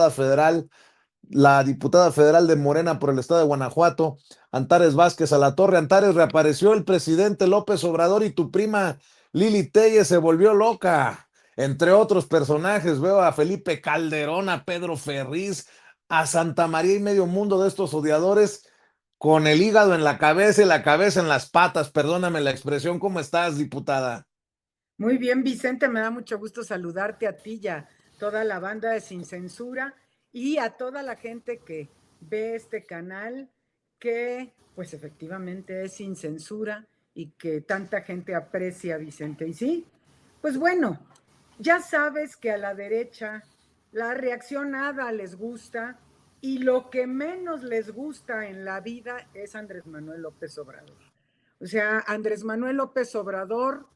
diputada federal, la diputada federal de Morena por el estado de Guanajuato, Antares Vázquez Alatorre. Antares, reapareció el presidente López Obrador y tu prima Lili Telles se volvió loca. Entre otros personajes, veo a Felipe Calderón, a Pedro Ferriz, a Santa María y medio mundo de estos odiadores con el hígado en la cabeza y la cabeza en las patas. Perdóname la expresión. ¿Cómo estás, diputada? Muy bien, Vicente, me da mucho gusto saludarte a ti y a toda la banda de Sin Censura y a toda la gente que ve este canal que pues efectivamente es sin censura y que tanta gente aprecia, Vicente. Y sí, pues bueno, ya sabes que a la derecha la reaccionada les gusta y lo que menos les gusta en la vida es Andrés Manuel López Obrador. O sea, Andrés Manuel López Obrador,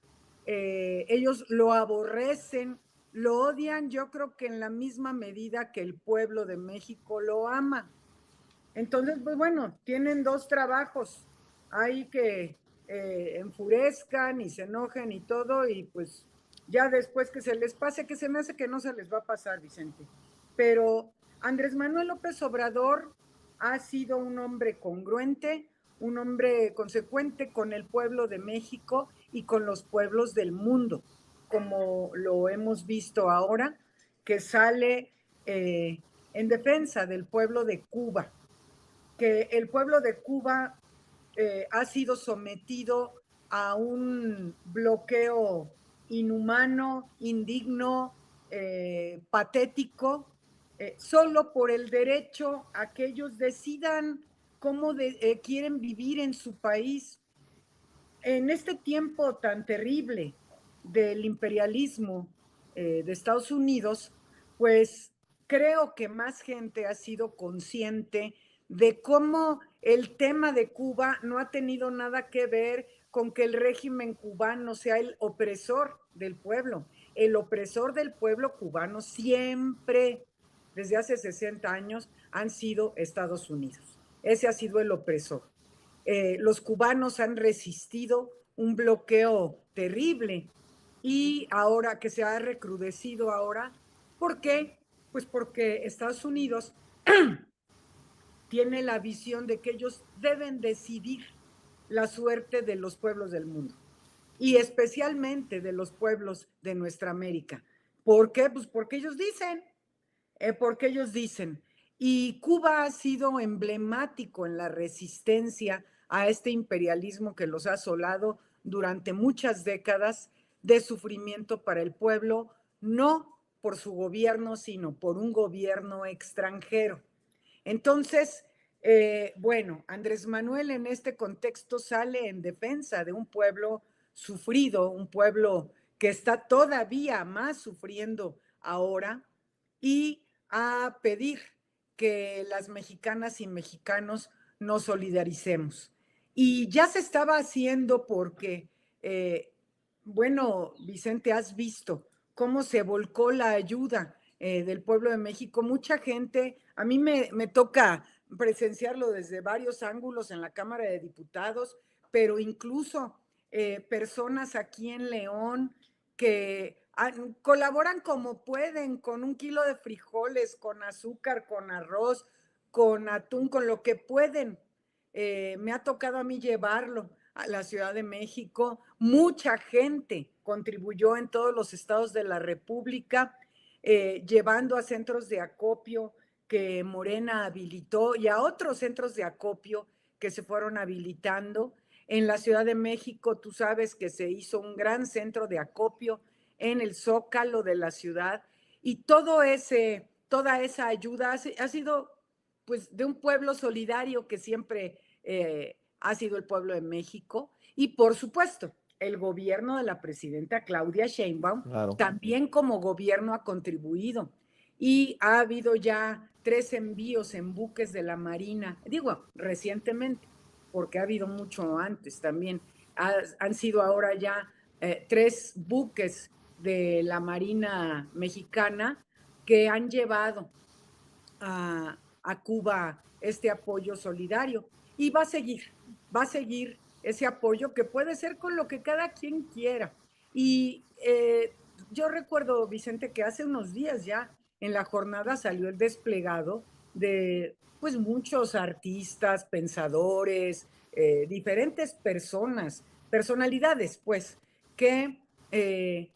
ellos lo aborrecen, lo odian, yo creo que en la misma medida que el pueblo de México lo ama. Entonces, pues bueno, tienen dos trabajos. Hay que enfurezcan y se enojen y todo, y pues ya después que se les pase, que se me hace que no se les va a pasar, Vicente. Pero Andrés Manuel López Obrador ha sido un hombre congruente, un hombre consecuente con el pueblo de México y con los pueblos del mundo, como lo hemos visto ahora, que sale en defensa del pueblo de Cuba, que el pueblo de Cuba ha sido sometido a un bloqueo inhumano, indigno, patético, solo por el derecho a que ellos decidan cómo quieren vivir en su país. En este tiempo tan terrible del imperialismo de Estados Unidos, pues creo que más gente ha sido consciente de cómo el tema de Cuba no ha tenido nada que ver con que el régimen cubano sea el opresor del pueblo. El opresor del pueblo cubano siempre, desde hace 60 años, han sido Estados Unidos. Ese ha sido el opresor. Los cubanos han resistido un bloqueo terrible y ahora que se ha recrudecido ahora, ¿por qué? Pues porque Estados Unidos tiene la visión de que ellos deben decidir la suerte de los pueblos del mundo y especialmente de los pueblos de nuestra América. ¿Por qué? Pues porque ellos dicen, y Cuba ha sido emblemático en la resistencia a este imperialismo que los ha asolado durante muchas décadas de sufrimiento para el pueblo, no por su gobierno, sino por un gobierno extranjero. Entonces, bueno, Andrés Manuel en este contexto sale en defensa de un pueblo sufrido, un pueblo que está todavía más sufriendo ahora, y a pedir que las mexicanas y mexicanos nos solidaricemos. Y ya se estaba haciendo porque, bueno, Vicente, has visto cómo se volcó la ayuda del pueblo de México. Mucha gente, a mí me toca presenciarlo desde varios ángulos en la Cámara de Diputados, pero incluso personas aquí en León que colaboran como pueden, con un kilo de frijoles, con azúcar, con arroz, con atún, con lo que pueden. Me ha tocado a mí llevarlo a la Ciudad de México. Mucha gente contribuyó en todos los estados de la República, llevando a centros de acopio que Morena habilitó y a otros centros de acopio que se fueron habilitando. En la Ciudad de México, tú sabes que se hizo un gran centro de acopio en el Zócalo de la ciudad, y toda esa ayuda ha sido pues de un pueblo solidario que siempre ha sido el pueblo de México, y por supuesto el gobierno de la presidenta Claudia Sheinbaum Claro. también como gobierno ha contribuido, y ha habido ya 3 envíos en buques de la Marina, digo recientemente, porque ha habido mucho antes también, han sido ahora ya 3 buques de la Marina mexicana que han llevado a Cuba este apoyo solidario. Y va a seguir ese apoyo que puede ser con lo que cada quien quiera. Y yo recuerdo, Vicente, que hace unos días ya en la jornada salió el desplegado de pues muchos artistas, pensadores, diferentes personas, personalidades, pues, que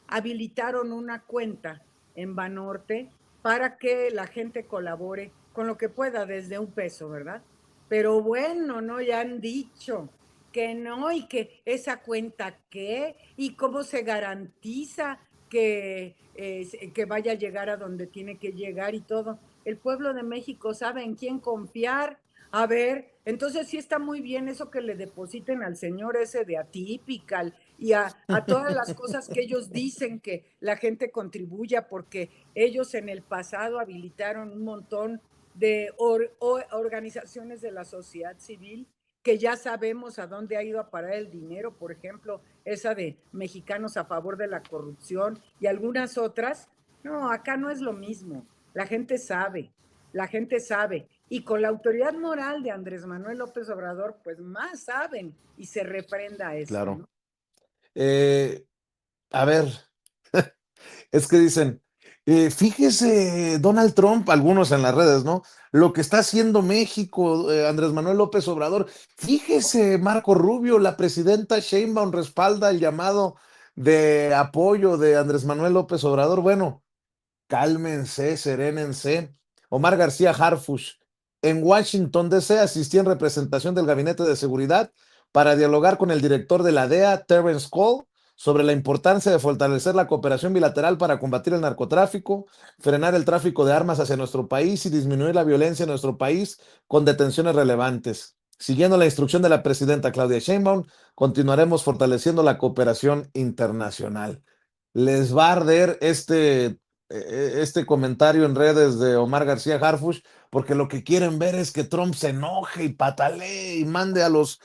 habilitaron una cuenta en Banorte para que la gente colabore con lo que pueda, desde $1, ¿verdad? Pero bueno, ¿no? Ya han dicho que no, y que esa cuenta qué, y cómo se garantiza que vaya a llegar a donde tiene que llegar y todo. El pueblo de México sabe en quién confiar. A ver, entonces sí está muy bien eso que le depositen al señor ese de Atypical y a todas las cosas que ellos dicen que la gente contribuya, porque ellos en el pasado habilitaron un montón de organizaciones de la sociedad civil que ya sabemos a dónde ha ido a parar el dinero, por ejemplo, esa de Mexicanos a favor de la corrupción y algunas otras. No, acá no es lo mismo. La gente sabe, la gente sabe. Y con la autoridad moral de Andrés Manuel López Obrador, pues más saben y se refrenda esto, Claro. ¿no? A ver, es que dicen, fíjese Donald Trump, algunos en las redes, ¿no? Lo que está haciendo México, Andrés Manuel López Obrador. Fíjese, Marco Rubio, la presidenta Sheinbaum respalda el llamado de apoyo de Andrés Manuel López Obrador. Bueno, cálmense, serénense. Omar García Harfush, en Washington, D.C., asistí en representación del Gabinete de Seguridad para dialogar con el director de la DEA, Terrence Cole, sobre la importancia de fortalecer la cooperación bilateral para combatir el narcotráfico, frenar el tráfico de armas hacia nuestro país y disminuir la violencia en nuestro país con detenciones relevantes. Siguiendo la instrucción de la presidenta Claudia Sheinbaum, continuaremos fortaleciendo la cooperación internacional. Les va a arder este comentario en redes de Omar García Harfush, porque lo que quieren ver es que Trump se enoje y patalee y mande a los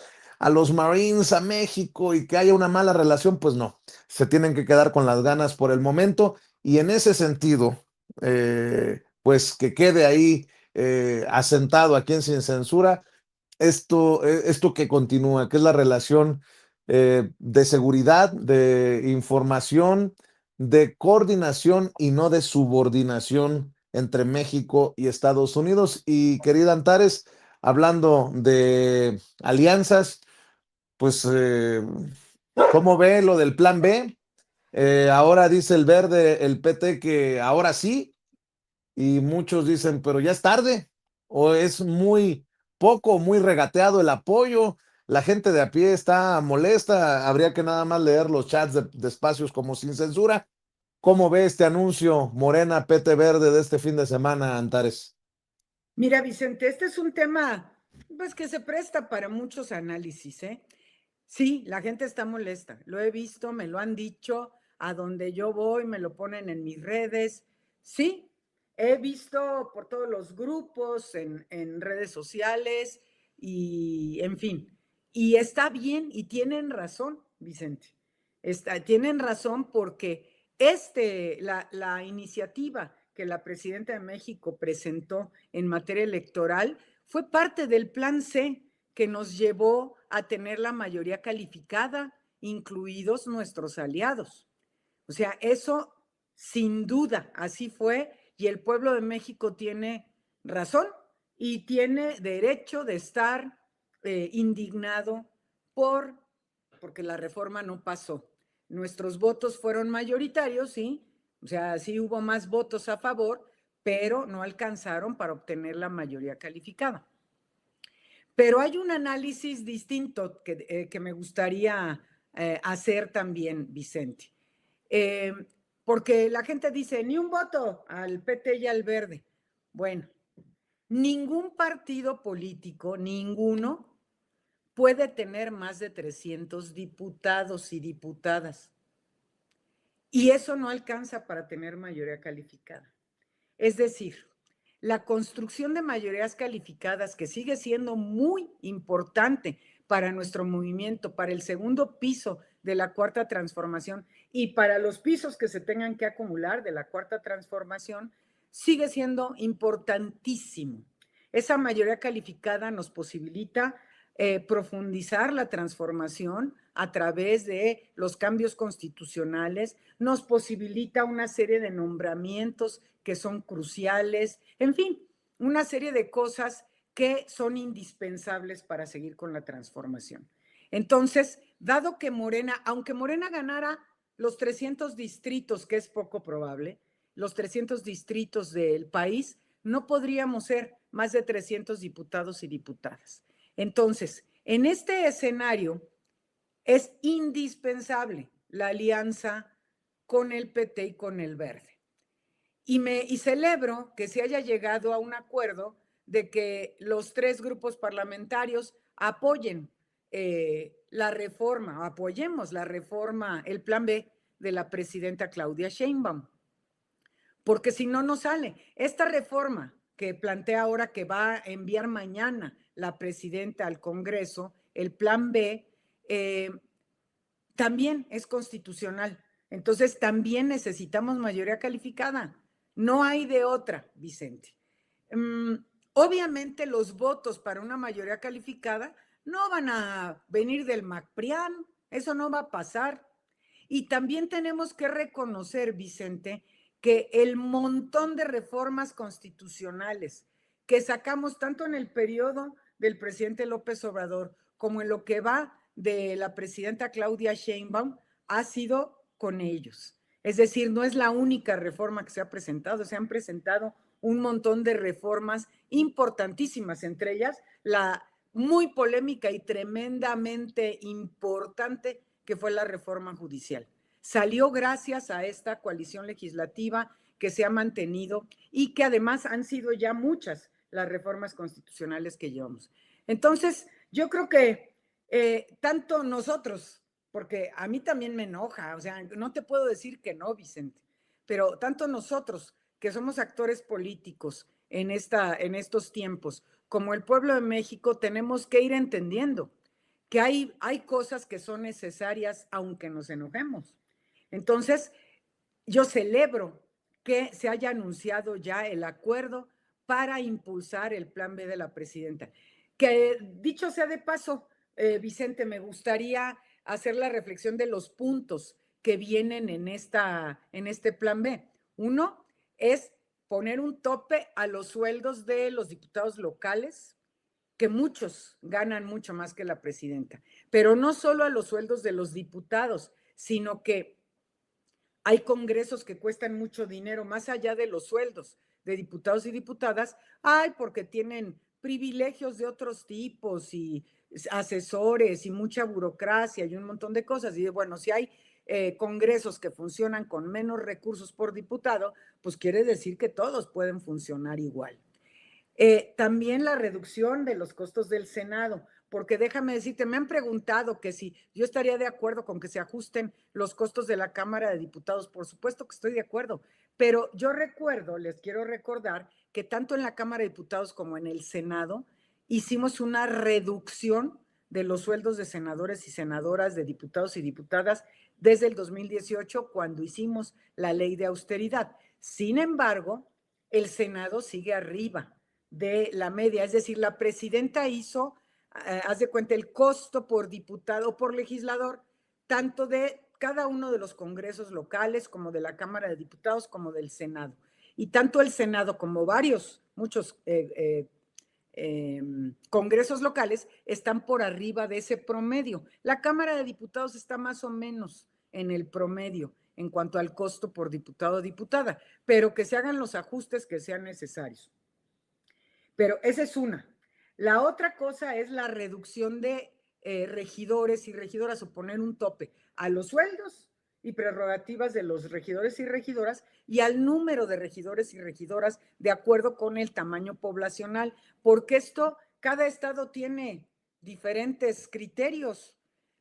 Marines a México y que haya una mala relación. Pues no, se tienen que quedar con las ganas por el momento y en ese sentido, pues que quede ahí asentado aquí en Sin Censura esto que continúa, que es la relación de seguridad, de información, de coordinación y no de subordinación entre México y Estados Unidos. Y querida Antares, hablando de alianzas, pues, ¿cómo ve lo del plan B? Ahora dice el verde, el PT, que ahora sí, y muchos dicen, pero ya es tarde, o es muy poco, muy regateado el apoyo, la gente de a pie está molesta, habría que nada más leer los chats de espacios como Sin Censura. ¿Cómo ve este anuncio Morena PT Verde de este fin de semana, Antares? Mira, Vicente, este es un tema pues que se presta para muchos análisis, ¿eh? Sí, la gente está molesta. Lo he visto, me lo han dicho, a donde yo voy, me lo ponen en mis redes. Sí, he visto por todos los grupos, en redes sociales y en fin. Y está bien y tienen razón, Vicente. Tienen razón porque la iniciativa que la presidenta de México presentó en materia electoral fue parte del plan C que nos llevó a tener la mayoría calificada, incluidos nuestros aliados. O sea, eso sin duda, así fue, y el pueblo de México tiene razón y tiene derecho de estar indignado porque la reforma no pasó. Nuestros votos fueron mayoritarios, sí, o sea, sí hubo más votos a favor, pero no alcanzaron para obtener la mayoría calificada. Pero hay un análisis distinto que me gustaría hacer también, Vicente. Eh, Porque la gente dice, ni un voto al PT y al Verde. Bueno, ningún partido político, ninguno, puede tener más de 300 diputados y diputadas. Y eso no alcanza para tener mayoría calificada. Es decir, la construcción de mayorías calificadas, que sigue siendo muy importante para nuestro movimiento, para el segundo piso de la cuarta transformación y para los pisos que se tengan que acumular de la cuarta transformación, sigue siendo importantísimo. Esa mayoría calificada nos posibilita profundizar la transformación a través de los cambios constitucionales, nos posibilita una serie de nombramientos que son cruciales, en fin, una serie de cosas que son indispensables para seguir con la transformación. Entonces, dado que Morena, aunque Morena ganara los 300 distritos, que es poco probable, los 300 distritos del país, no podríamos ser más de 300 diputados y diputadas. Entonces, en este escenario es indispensable la alianza con el PT y con el Verde. Y celebro que se haya llegado a un acuerdo de que los tres grupos parlamentarios apoyen la reforma, apoyemos la reforma, el plan B de la presidenta Claudia Sheinbaum, porque si no, no sale. Esta reforma que plantea ahora que va a enviar mañana la presidenta al Congreso, el plan B, también es constitucional. Entonces, también necesitamos mayoría calificada. No hay de otra, Vicente. Obviamente, los votos para una mayoría calificada no van a venir del MACPRIAN, eso no va a pasar. Y también tenemos que reconocer, Vicente, que el montón de reformas constitucionales que sacamos tanto en el periodo del presidente López Obrador como en lo que va de la presidenta Claudia Sheinbaum ha sido con ellos. Es decir, no es la única reforma que se ha presentado, se han presentado un montón de reformas importantísimas, entre ellas la muy polémica y tremendamente importante que fue la reforma judicial. Salió gracias a esta coalición legislativa que se ha mantenido y que además han sido ya muchas las reformas constitucionales que llevamos. Entonces, yo creo que tanto nosotros, porque a mí también me enoja, o sea, no te puedo decir que no, Vicente, pero tanto nosotros que somos actores políticos en estos tiempos, como el pueblo de México, tenemos que ir entendiendo que hay cosas que son necesarias aunque nos enojemos. Entonces, yo celebro que se haya anunciado ya el acuerdo para impulsar el plan B de la presidenta. Que dicho sea de paso, Vicente, me gustaría hacer la reflexión de los puntos que vienen en este plan B. Uno es poner un tope a los sueldos de los diputados locales, que muchos ganan mucho más que la presidenta, pero no solo a los sueldos de los diputados, sino que hay congresos que cuestan mucho dinero, más allá de los sueldos de diputados y diputadas, porque tienen privilegios de otros tipos y asesores y mucha burocracia y un montón de cosas. Y bueno, si hay congresos que funcionan con menos recursos por diputado, pues quiere decir que todos pueden funcionar igual. También la reducción de los costos del Senado, porque déjame decirte, me han preguntado que si yo estaría de acuerdo con que se ajusten los costos de la Cámara de Diputados. Por supuesto que estoy de acuerdo, pero yo les quiero recordar que tanto en la Cámara de Diputados como en el Senado hicimos una reducción de los sueldos de senadores y senadoras, de diputados y diputadas desde el 2018, cuando hicimos la ley de austeridad. Sin embargo, el Senado sigue arriba de la media, es decir, la presidenta hizo, haz de cuenta, el costo por diputado o por legislador, tanto de cada uno de los congresos locales como de la Cámara de Diputados como del Senado. Y tanto el Senado como muchos congresos locales están por arriba de ese promedio. La Cámara de Diputados está más o menos en el promedio en cuanto al costo por diputado o diputada, pero que se hagan los ajustes que sean necesarios. Pero esa es una. La otra cosa es la reducción de regidores y regidoras, o poner un tope a los sueldos y prerrogativas de los regidores y regidoras y al número de regidores y regidoras de acuerdo con el tamaño poblacional, porque cada estado tiene diferentes criterios.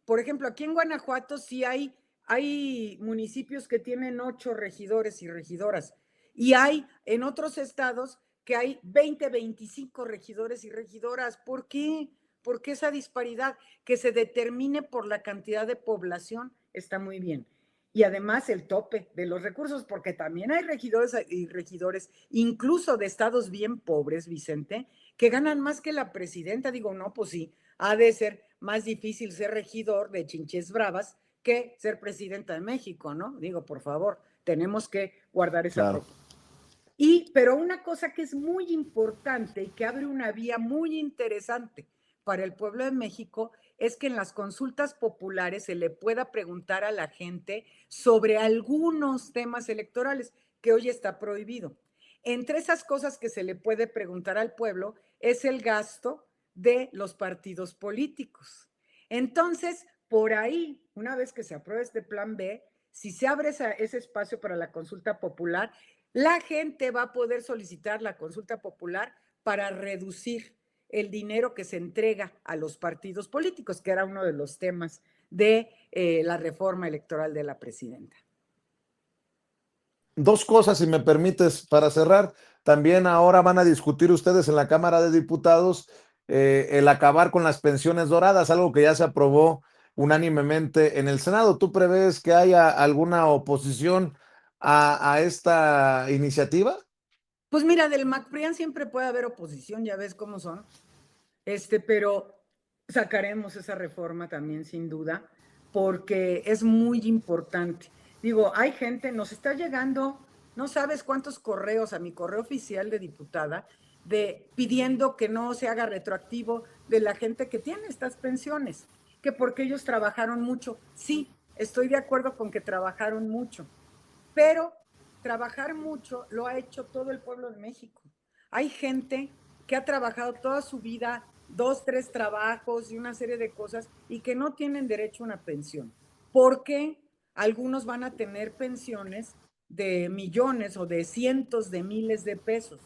Por ejemplo, aquí en Guanajuato sí hay municipios que tienen 8 regidores y regidoras, y hay en otros estados que hay 20, 25 regidores y regidoras. ¿Por qué? ¿Por qué esa disparidad? Que se determine por la cantidad de población está muy bien. y además el tope de los recursos, porque también hay regidores y regidores, incluso de estados bien pobres, Vicente, que ganan más que la presidenta. Digo, no, pues sí, ha de ser más difícil ser regidor de Chinches Bravas que ser presidenta de México, ¿no? Digo, por favor, tenemos que guardar esa Claro. proporción. Pero una cosa que es muy importante y que abre una vía muy interesante para el pueblo de México es que en las consultas populares se le pueda preguntar a la gente sobre algunos temas electorales que hoy está prohibido. Entre esas cosas que se le puede preguntar al pueblo es el gasto de los partidos políticos. Entonces, por ahí, una vez que se apruebe este plan B, si se abre ese espacio para la consulta popular, la gente va a poder solicitar la consulta popular para reducir el dinero que se entrega a los partidos políticos, que era uno de los temas de la reforma electoral de la presidenta. Dos cosas, si me permites, para cerrar. También ahora van a discutir ustedes en la Cámara de Diputados el acabar con las pensiones doradas, algo que ya se aprobó unánimemente en el Senado. ¿Tú prevés que haya alguna oposición a esta iniciativa? Pues mira, del MacPrian siempre puede haber oposición, ya ves cómo son, pero sacaremos esa reforma también sin duda, porque es muy importante. Digo, hay gente, nos está llegando, no sabes cuántos correos a mi correo oficial de diputada, pidiendo que no se haga retroactivo de la gente que tiene estas pensiones, que porque ellos trabajaron mucho. Sí, estoy de acuerdo con que trabajaron mucho, pero trabajar mucho lo ha hecho todo el pueblo de México. Hay gente que ha trabajado toda su vida, 2, 3 trabajos y una serie de cosas y que no tienen derecho a una pensión. Porque algunos van a tener pensiones de millones o de cientos de miles de pesos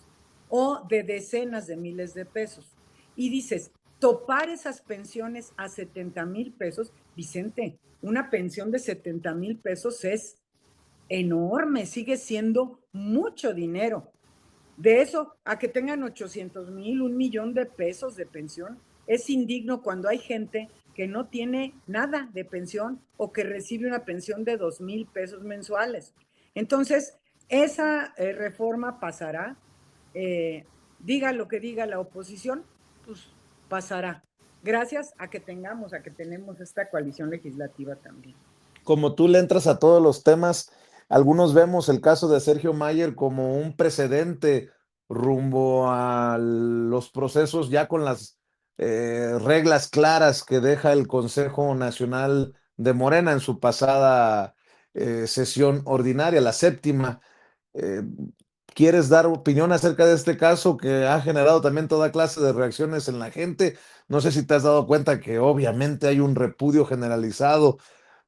o de decenas de miles de pesos. Y dices, topar esas pensiones a 70,000 pesos, Vicente, una pensión de 70,000 pesos es enorme, sigue siendo mucho dinero. De eso a que tengan 800,000, 1,000,000 de pesos de pensión, es indigno cuando hay gente que no tiene nada de pensión o que recibe una pensión de 2,000 pesos mensuales. Entonces, esa reforma pasará, diga lo que diga la oposición, pues pasará. Gracias a que tenemos esta coalición legislativa también. Como tú le entras a todos los temas, algunos vemos el caso de Sergio Mayer como un precedente rumbo a los procesos ya con las reglas claras que deja el Consejo Nacional de Morena en su pasada sesión ordinaria, la séptima. Eh, ¿Quieres dar opinión acerca de este caso que ha generado también toda clase de reacciones en la gente? No sé si te has dado cuenta que obviamente hay un repudio generalizado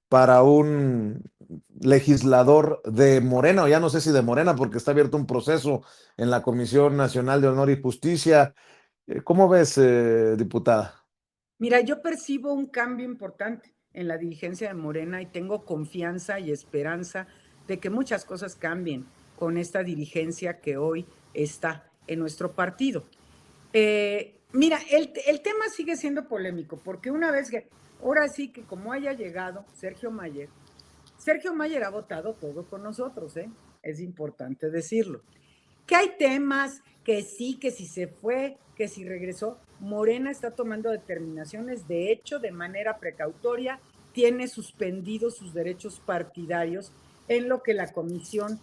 para un legislador de Morena, o ya no sé si de Morena, porque está abierto un proceso en la Comisión Nacional de Honor y Justicia. ¿Cómo ves, diputada? Mira, yo percibo un cambio importante en la dirigencia de Morena y tengo confianza y esperanza de que muchas cosas cambien con esta dirigencia que hoy está en nuestro partido. Mira, el tema sigue siendo polémico, porque una vez que, ahora sí que como haya llegado Sergio Mayer ha votado todo con nosotros, ¿eh? Es importante decirlo. Que hay temas que sí, que si se fue, que si regresó. Morena está tomando determinaciones, de hecho, de manera precautoria, tiene suspendidos sus derechos partidarios en lo que la Comisión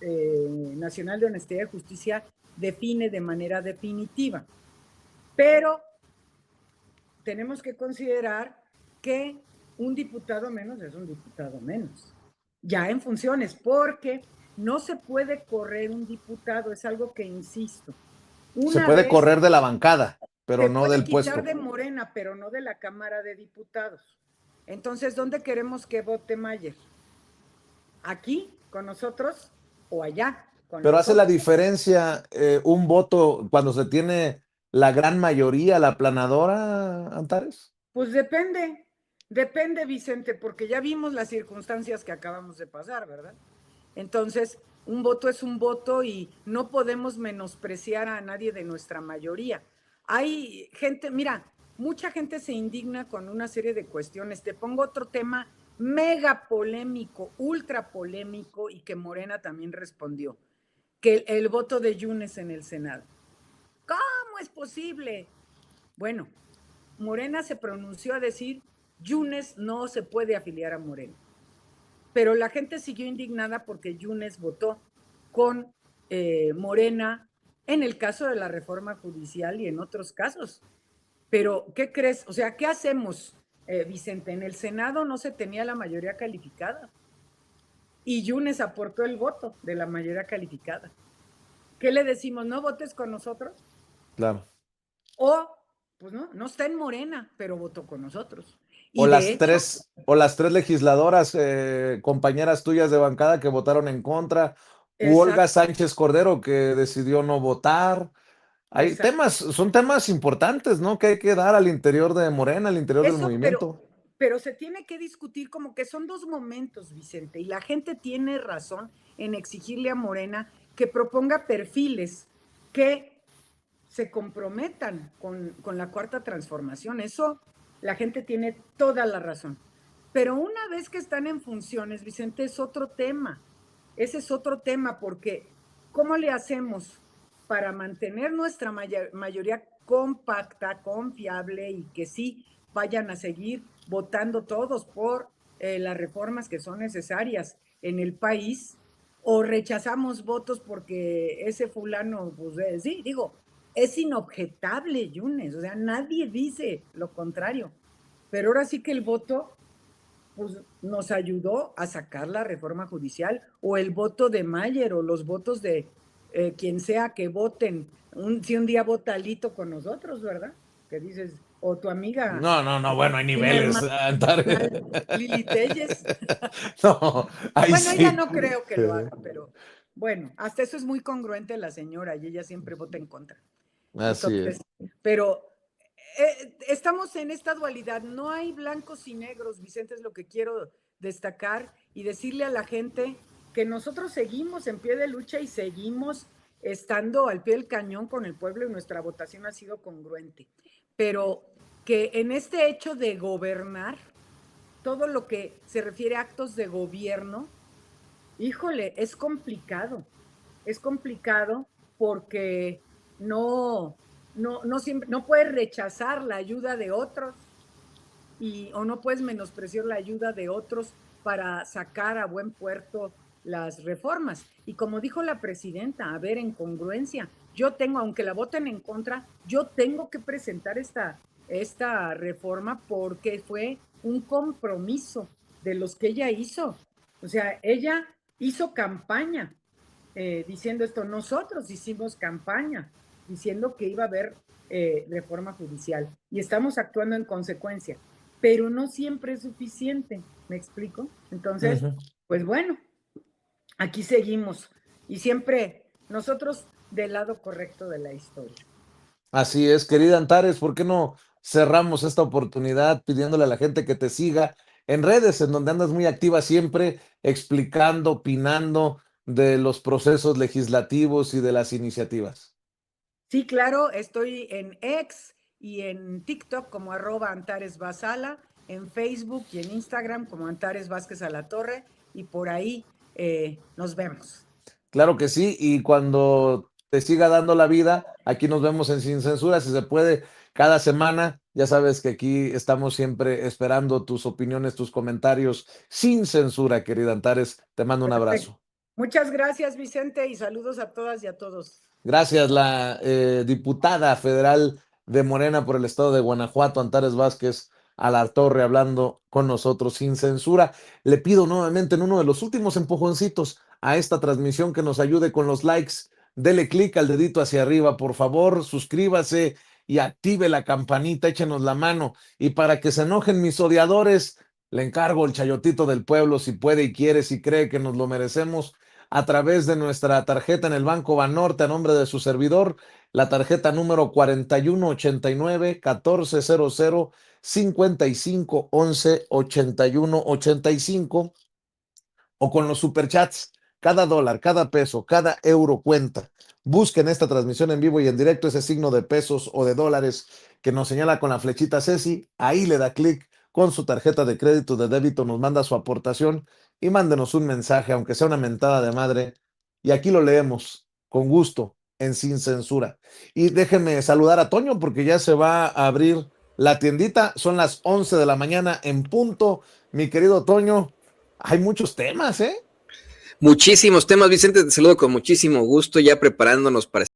Nacional de Honestidad y Justicia define de manera definitiva. Pero tenemos que considerar que un diputado menos es un diputado menos, ya en funciones, porque no se puede correr un diputado, es algo que insisto. Se Una puede vez correr de la bancada, pero se no puede del quitar puesto. de Morena, pero no de la Cámara de Diputados. Entonces, ¿dónde queremos que vote Mayer? ¿Aquí con nosotros o allá con Pero los hace la otros? diferencia un voto cuando se tiene la gran mayoría, la aplanadora, Antares. Pues depende, Vicente, porque ya vimos las circunstancias que acabamos de pasar, ¿verdad? Entonces, un voto es un voto y no podemos menospreciar a nadie de nuestra mayoría. Hay gente, mira, mucha gente se indigna con una serie de cuestiones. Te pongo otro tema mega polémico, ultra polémico, y que Morena también respondió, que el voto de Yunes en el Senado. ¿Cómo es posible? Bueno, Morena se pronunció a decir, Yunes no se puede afiliar a Morena. Pero la gente siguió indignada porque Yunes votó con Morena en el caso de la reforma judicial y en otros casos. Pero, ¿qué crees? O sea, ¿qué hacemos, Vicente? En el Senado no se tenía la mayoría calificada y Yunes aportó el voto de la mayoría calificada. ¿Qué le decimos? ¿No votes con nosotros? Claro. O, pues no está en Morena, pero votó con nosotros. O Y de las hecho, tres, o las tres legisladoras, compañeras tuyas de bancada que votaron en contra, u Olga exacto, Sánchez Cordero que decidió no votar. Hay exacto. temas, son temas importantes, ¿no? Que hay que dar al interior de Morena, al interior del Eso, movimiento. pero se tiene que discutir como que son dos momentos, Vicente, y la gente tiene razón en exigirle a Morena que proponga perfiles que se comprometan con la cuarta transformación. Eso la gente tiene toda la razón. Pero una vez que están en funciones, Vicente, es otro tema. Ese es otro tema porque ¿cómo le hacemos para mantener nuestra mayoría compacta, confiable y que sí vayan a seguir votando todos por las reformas que son necesarias en el país? ¿O rechazamos votos porque ese fulano, pues sí, digo, es inobjetable, Yunes, o sea, nadie dice lo contrario. Pero ahora sí que el voto pues, nos ayudó a sacar la reforma judicial, o el voto de Mayer, o los votos de quien sea que voten. Si un día vota Lito con nosotros, ¿verdad? Que dices, o tu amiga, No, no, no, bueno, hay prima niveles, hermana, Antares. Lili Telles. No, ahí Bueno, ella sí. no creo que lo haga, pero bueno, hasta eso es muy congruente la señora y ella siempre vota en contra. Así Entonces, es. pero estamos en esta dualidad, no hay blancos y negros, Vicente, es lo que quiero destacar y decirle a la gente que nosotros seguimos en pie de lucha y seguimos estando al pie del cañón con el pueblo y nuestra votación ha sido congruente, pero que en este hecho de gobernar, todo lo que se refiere a actos de gobierno, híjole, es complicado porque no, no puedes rechazar la ayuda de otros o no puedes menospreciar la ayuda de otros para sacar a buen puerto las reformas. Y como dijo la presidenta, a ver, en congruencia, yo tengo, aunque la voten en contra, yo tengo que presentar esta reforma porque fue un compromiso de los que ella hizo. O sea, ella hizo campaña diciendo esto, nosotros hicimos campaña diciendo que iba a haber reforma judicial y estamos actuando en consecuencia, pero no siempre es suficiente, ¿me explico? Entonces, Ujú. pues bueno, aquí seguimos y siempre nosotros del lado correcto de la historia. Así es, querida Antares, ¿por qué no cerramos esta oportunidad pidiéndole a la gente que te siga en redes, en donde andas muy activa siempre, explicando, opinando de los procesos legislativos y de las iniciativas? Sí, claro, estoy en X y en TikTok como @Antares Basala, en Facebook y en Instagram como Antares Vázquez a la Torre, y por ahí nos vemos. Claro que sí, y cuando te siga dando la vida, aquí nos vemos en Sin Censura, si se puede, cada semana. Ya sabes que aquí estamos siempre esperando tus opiniones, tus comentarios, sin censura, querida Antares. Te mando un Perfecto. abrazo. Muchas gracias, Vicente, y saludos a todas y a todos. Gracias, la diputada federal de Morena por el estado de Guanajuato, Antares Vázquez Alartorre, hablando con nosotros sin censura. Le pido nuevamente en uno de los últimos empujoncitos a esta transmisión que nos ayude con los likes. Dele clic al dedito hacia arriba, por favor, suscríbase y active la campanita, échenos la mano. Y para que se enojen mis odiadores, le encargo el chayotito del pueblo, si puede y quiere, si cree que nos lo merecemos, a través de nuestra tarjeta en el Banco Banorte a nombre de su servidor, la tarjeta número 4189-1400-5511-8185, o con los superchats. Cada dólar, cada peso, cada euro cuenta. Busquen esta transmisión en vivo y en directo, ese signo de pesos o de dólares que nos señala con la flechita Ceci. Ahí le da clic con su tarjeta de crédito, de débito, nos manda su aportación y mándenos un mensaje, aunque sea una mentada de madre, y aquí lo leemos con gusto, en Sin Censura. Y déjenme saludar a Toño porque ya se va a abrir la tiendita, son las 11 de la mañana en punto. Mi querido Toño, hay muchos temas, ¿eh? Muchísimos temas, Vicente, te saludo con muchísimo gusto, ya preparándonos para